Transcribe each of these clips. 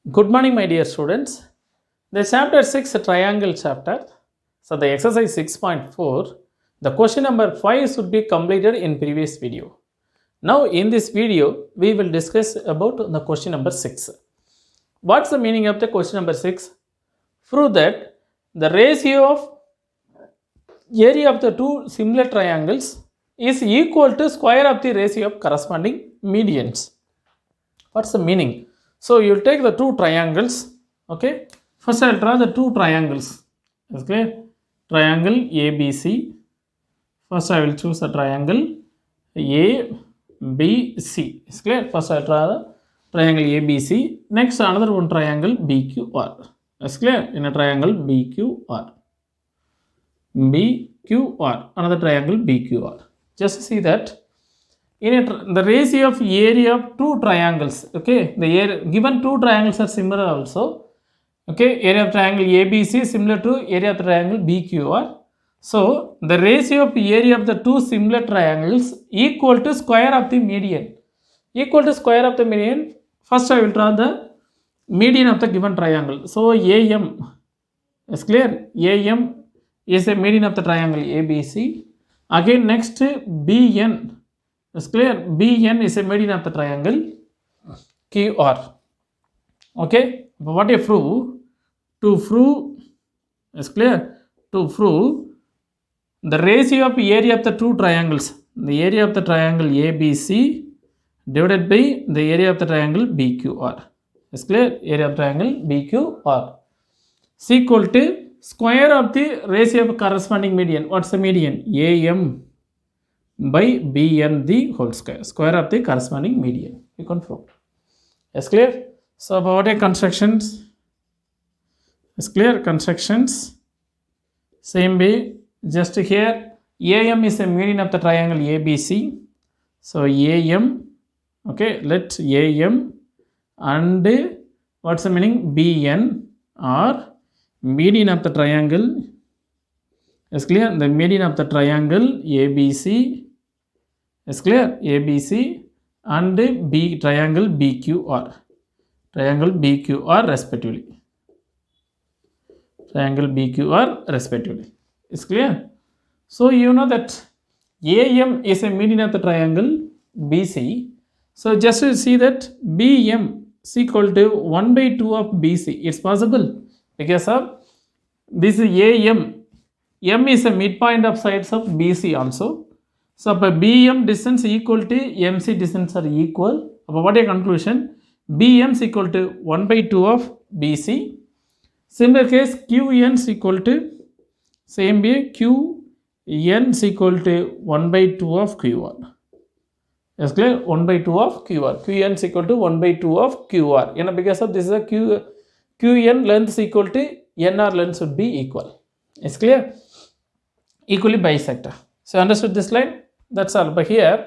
Good morning, my dear students. The chapter 6 triangle chapter. So the exercise 6.4, the question number 5 should be completed in previous video. Now in this video, we will discuss about the question number 6. What's the meaning of the question number 6? Prove that the ratio of area of the two similar triangles is equal to square of the ratio of corresponding medians. What's the meaning? So you'll take the two triangles. Okay, first I'll draw the two triangles. Okay, triangle ABC. First I will choose the triangle ABC. It's clear. First I'll draw the triangle ABC. Next another one triangle BQR. It's clear. In a triangle BQR. BQR. Another triangle BQR. Just see that. In the ratio of area of two triangles, okay, the area, given two triangles are similar also, okay, area of triangle ABC similar to area of triangle BQR. So the ratio of area of the two similar triangles equal to square of the median. Equal to square of the median. First I will draw the median of the given triangle. So AM is clear. AM is the median of the triangle ABC. Again next BN. It's clear. BN is a median of the triangle QR. Okay. But what you prove? To prove, it's clear. To prove the ratio of area of the two triangles, the area of the triangle ABC divided by the area of the triangle BQR. It's clear. Area of triangle BQR is equal to square of the ratio of corresponding median. What's the median? AM by bn the whole square, square of the corresponding median. You can prove. Yes, clear. So about a constructions, it's clear. Constructions same way. Just here AM is a median of the triangle ABC. So AM, okay, let AM and what's the meaning? BN are median of the triangle. Is clear. The median of the triangle ABC is clear. ABC and B triangle BQR. Triangle BQR respectively. Triangle BQR respectively. Is clear. So you know that AM is a median of the triangle BC. So just to see that BM is equal to 1 by 2 of BC. It's possible because of this is AM. M is a midpoint of sides of BC also. So BM distance equal to MC distance are equal. What a conclusion? BM is equal to 1 by 2 of BC. Similar case QN is equal to same way QN is equal to 1 by 2 of QR. Yes, clear? 1 by 2 of QR. QN is equal to 1 by 2 of QR. You know, because of this is a QN length is equal to NR length should be equal. It's clear? Equally bisector. So understood this line? That's all. But here,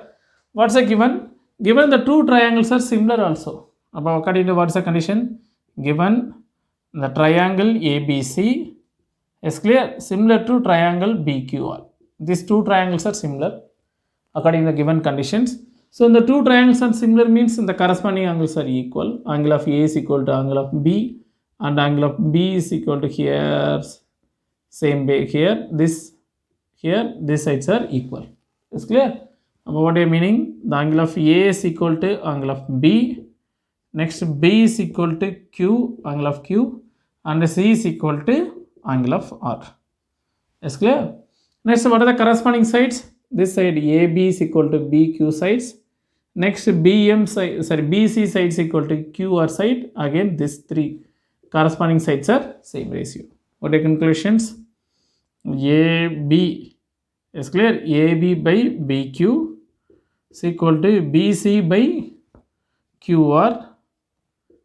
what's the given? Given the two triangles are similar also. About according to what's the condition? Given the triangle ABC is clear, similar to triangle BQR. These two triangles are similar according to the given conditions. So in the two triangles are similar means in the corresponding angles are equal. Angle of A is equal to angle of B and angle of B is equal to here. Same way here. Here, these sides are equal. It's clear? What are you meaning? The angle of A is equal to angle of B. Next, B is equal to Q, angle of Q. And C is equal to angle of R. It's clear? Next, what are the corresponding sides? This side AB is equal to BQ sides. Next, BM side, sorry, BC side is equal to QR side. Again, these three corresponding sides are same ratio. What are your conclusions? AB is clear. AB by BQ is equal to BC by QR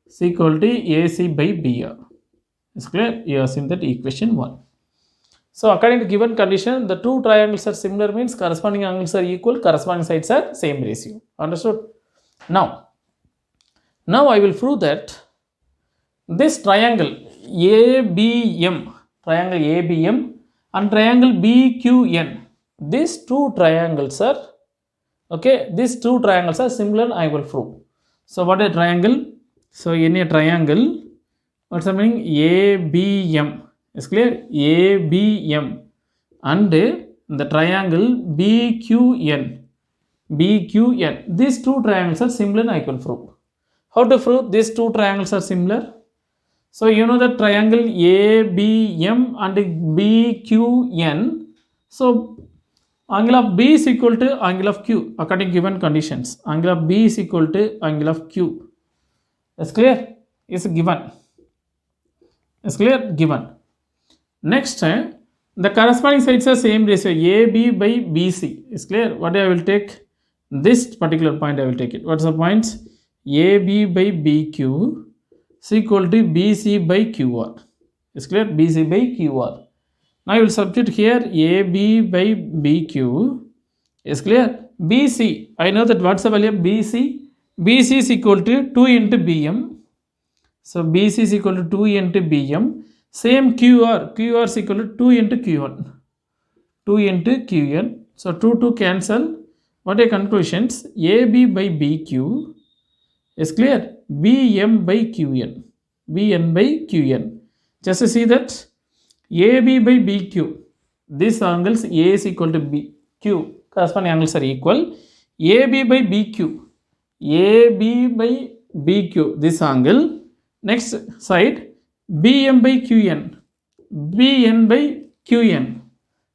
is equal to AC by BR. Is clear? You have seen that equation 1. So according to given condition, the two triangles are similar means corresponding angles are equal, corresponding sides are same ratio. Understood? Now I will prove that this triangle ABM, triangle ABM and triangle BQN, these two triangles are similar. I will prove. So what a triangle? So in a triangle What's the meaning? ABM. Is clear? ABM and the triangle BQN. BQN. These two triangles are similar, I can prove. How to prove these two triangles are similar? So you know the triangle ABM and BQN. So angle of B is equal to angle of Q according to given conditions. Angle of B is equal to angle of Q. Is clear? Is given. Is clear? Given. Next, the corresponding sides are same ratio, AB by BC. Is clear? What I will take? This particular point I will take it. What's the points? AB by BQ is equal to BC by QR. Is clear? BC by QR. Now I will substitute here AB by BQ. Is clear? BC. I know that what's the value of BC? BC is equal to 2 into BM. So BC is equal to 2 into BM. Same QR. QR is equal to 2 into Q1. 2 into Qn. So 2 cancel. What are conclusions? AB by BQ is clear. BM by QN. BN by QN. Just to see that AB by BQ. These angles A is equal to BQ. Corresponding angles are equal. AB by BQ. AB by BQ. This angle. Next side. BM by QN. BN by QN.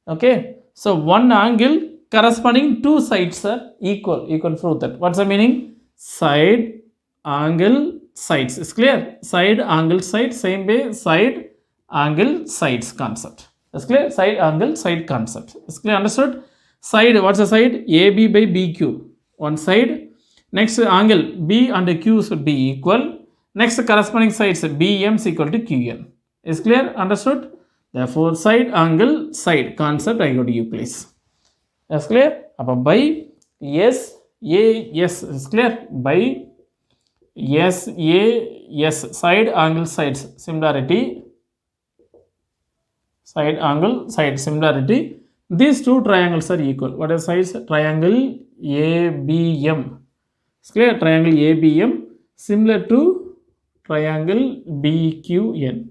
Okay. So one angle corresponding two sides are equal. You can prove that. What's the meaning? Side, angle, sides. Is clear? Side, angle, side. Same way, side, angle, sides concept. Is clear? Side, angle, side concept. Is clear? Understood? Side, what's the side? AB by BQ. One side. Next angle, B and Q should be equal. Next corresponding sides, BM is equal to QN. Is clear? Understood? Therefore, side, angle, side concept I go to you please. Is clear? By S, A, S. Is clear? By S, A, S. Side, angle, sides. Similarity. Side, angle, side. Similarity. These two triangles are equal. What are sides? Triangle ABM. Is clear? Triangle ABM similar to triangle BQN.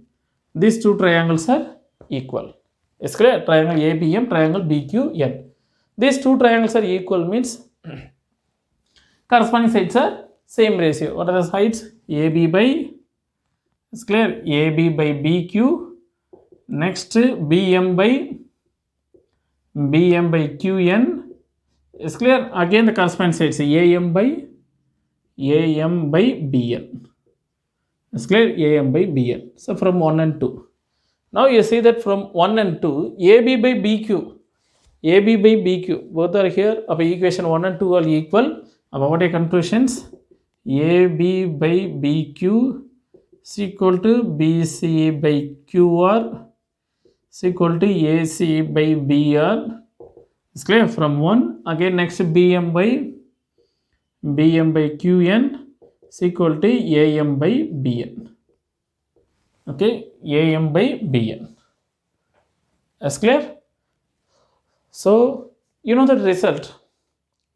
These two triangles are equal. Is clear? Triangle ABM, triangle BQN. These two triangles are equal means corresponding sides are same ratio. What are the sides? AB by, is clear? AB by BQ. Next BM by QN. Is clear? Again the corresponding sides AM by BN. Is clear? AM by BN. So from 1 and 2. Now you see that from 1 and 2, AB by BQ. AB by BQ. Both are here. Equation 1 and 2 are equal. What are conclusions? AB by BQ is equal to BC by QR is equal to AC by BR. Is clear? From 1. Again next BM by QN is equal to AM by BN. Okay, AM by BN. Is clear? So, you know the result.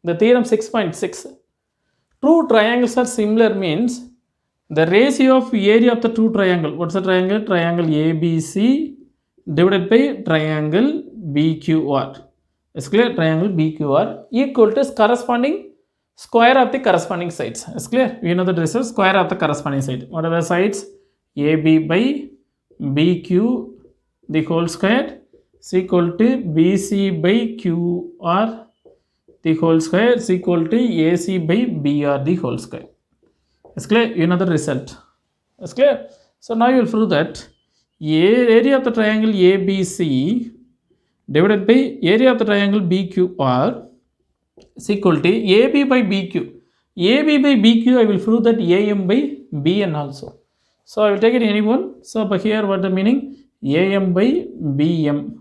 The theorem 6.6. Two triangles are similar means the ratio of area of the two triangle. What's the triangle? Triangle ABC divided by triangle BQR. Is clear? Triangle BQR equal to corresponding square of the corresponding sides. Is clear? We know the result, square of the corresponding side. What are the sides? AB by BQ the whole square is equal to BC by QR the whole square is equal to AC by BR the whole square. Is clear? You know the result. Is clear? So now you will prove that area of the triangle ABC divided by area of the triangle BQR is equal to AB by BQ. AB by BQ I will prove that AM by BN also. So I will take it any one. So here what the meaning? AM by BN.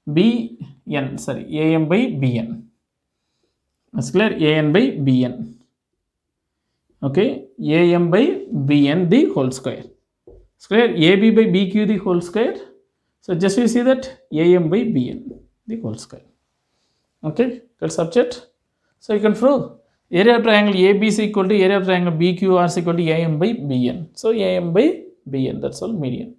AM by BN. That's clear? AN by BN. Okay, AM by BN the whole square. It's clear? AB by BQ the whole square. So just you see that AM by BN the whole square. Okay, that's subject. So you can prove area of triangle ABC equal to area of triangle BQR is equal to AM by BN. So AM by bn, that's all median.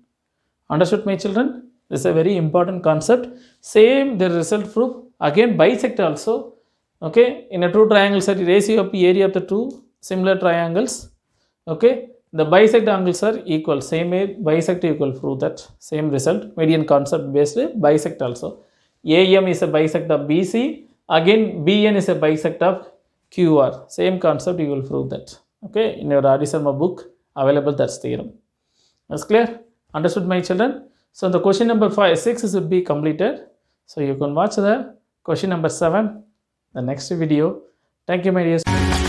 Understood my children? This is a very important concept. Same the result proof, again bisect also. Okay, in a two triangles are ratio of area of the two similar triangles. Okay, the bisect angles are equal, same way bisect equal, prove that same result. Median concept based bisect also. AM is a bisect of BC, again BN is a bisect of QR, same concept, you will prove that. Okay, in your R D Sharma book available, that's theorem. That's clear? Understood my children? So the question number 6 should be completed. So you can watch the question number 7, the next video. Thank you my dear.